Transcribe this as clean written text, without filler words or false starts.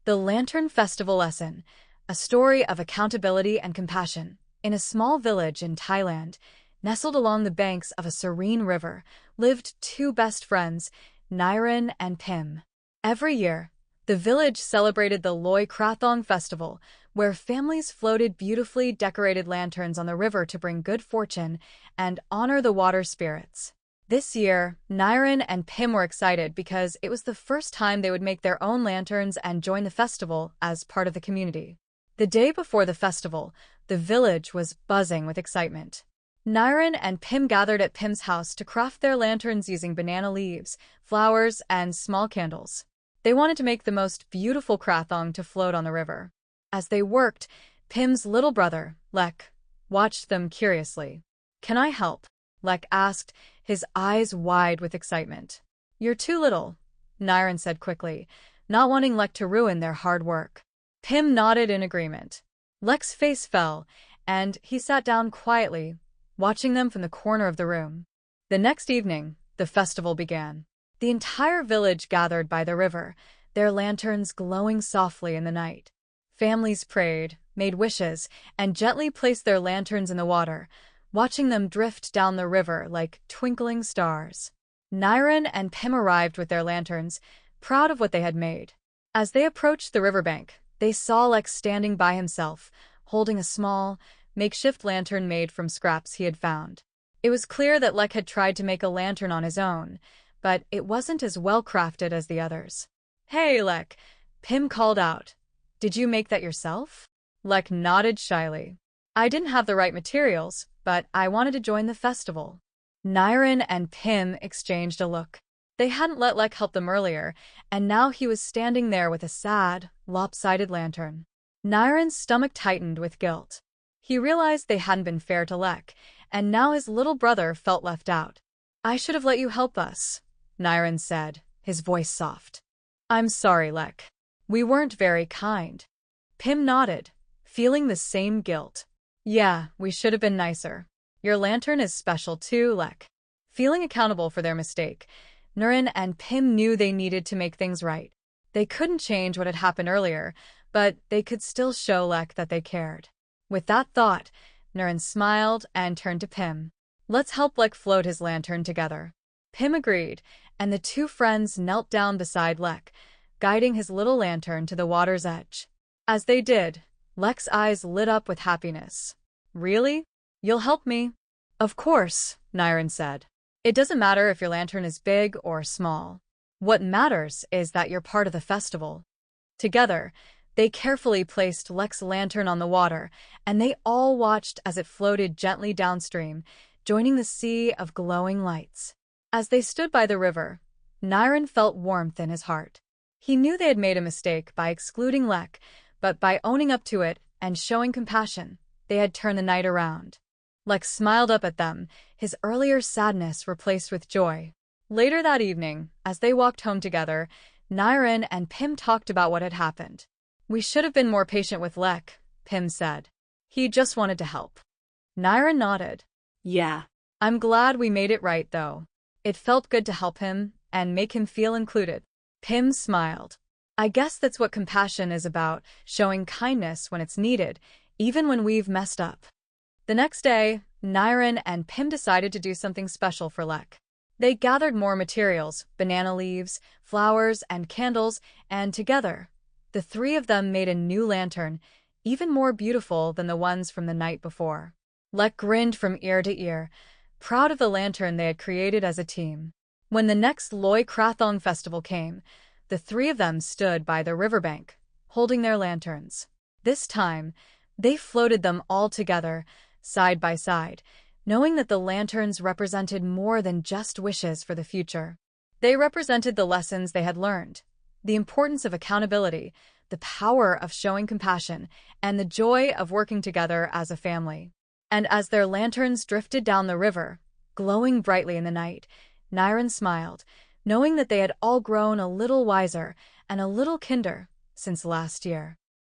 The Lantern Festival Lesson, a story of accountability and compassion. In a small village in Thailand, nestled along the banks of a serene river, lived two best friends, Niran and Pim. Every year, the village celebrated the Krathong festival, where families floated beautifully decorated lanterns on the river to bring good fortune and honor the water spirits. This year, Niran and Pim were excited because it was the first time they would make their own lanterns and join the festival as part of the community. The day before the festival, the village was buzzing with excitement. Niran and Pim gathered at Pim's house to craft their lanterns using banana leaves, flowers, and small candles. They wanted to make the most beautiful krathong to float on the river. As they worked, Pim's little brother, Lek, watched them curiously. "Can I help?" Lek asked, his eyes wide with excitement. "You're too little," Niran said quickly, not wanting Lek to ruin their hard work. Pim nodded in agreement. Lek's face fell, and he sat down quietly, watching them from the corner of the room. The next evening, the festival began. The entire village gathered by the river, their lanterns glowing softly in the night. Families prayed, made wishes, and gently placed their lanterns in the water, watching them drift down the river like twinkling stars. Niran and Pim arrived with their lanterns, proud of what they had made. As they approached the riverbank, they saw Lek standing by himself, holding a small, makeshift lantern made from scraps he had found. It was clear that Lek had tried to make a lantern on his own, but it wasn't as well crafted as the others. "Hey, Lek," Pim called out. "Did you make that yourself?" Lek nodded shyly. "I didn't have the right materials, but I wanted to join the festival." Niran and Pim exchanged a look. They hadn't let Lek help them earlier, and now he was standing there with a sad, lopsided lantern. Niran's stomach tightened with guilt. He realized they hadn't been fair to Lek, and now his little brother felt left out. "I should have let you help us," Niran said, his voice soft. "I'm sorry, Lek. We weren't very kind." Pim nodded, feeling the same guilt. "Yeah, we should have been nicer. Your lantern is special too, Lek." Feeling accountable for their mistake, Niran and Pim knew they needed to make things right. They couldn't change what had happened earlier, but they could still show Lek that they cared. With that thought, Niran smiled and turned to Pim. "Let's help Lek float his lantern together." Pim agreed, and the two friends knelt down beside Lek, guiding his little lantern to the water's edge. As they did, Lek's eyes lit up with happiness. "Really? You'll help me?" "Of course," Niran said. "It doesn't matter if your lantern is big or small. What matters is that you're part of the festival." Together, they carefully placed Lek's lantern on the water, and they all watched as it floated gently downstream, joining the sea of glowing lights. As they stood by the river, Niran felt warmth in his heart. He knew they had made a mistake by excluding Lek, but by owning up to it and showing compassion, they had turned the night around. Lek smiled up at them, his earlier sadness replaced with joy. Later that evening, as they walked home together, Niran and Pim talked about what had happened. "We should have been more patient with Lek," Pim said. "He just wanted to help." Niran nodded. "Yeah. I'm glad we made it right, though. It felt good to help him and make him feel included." Pim smiled. "I guess that's what compassion is about, showing kindness when it's needed, even when we've messed up." The next day, Niran and Pim decided to do something special for Lek. They gathered more materials, banana leaves, flowers, and candles, and together, the three of them made a new lantern, even more beautiful than the ones from the night before. Lek grinned from ear to ear, proud of the lantern they had created as a team. When the next Krathong festival came, the three of them stood by the riverbank, holding their lanterns. This time, they floated them all together, side by side, knowing that the lanterns represented more than just wishes for the future. They represented the lessons they had learned, the importance of accountability, the power of showing compassion, and the joy of working together as a family. And as their lanterns drifted down the river, glowing brightly in the night, Niran smiled, knowing that they had all grown a little wiser and a little kinder since last year.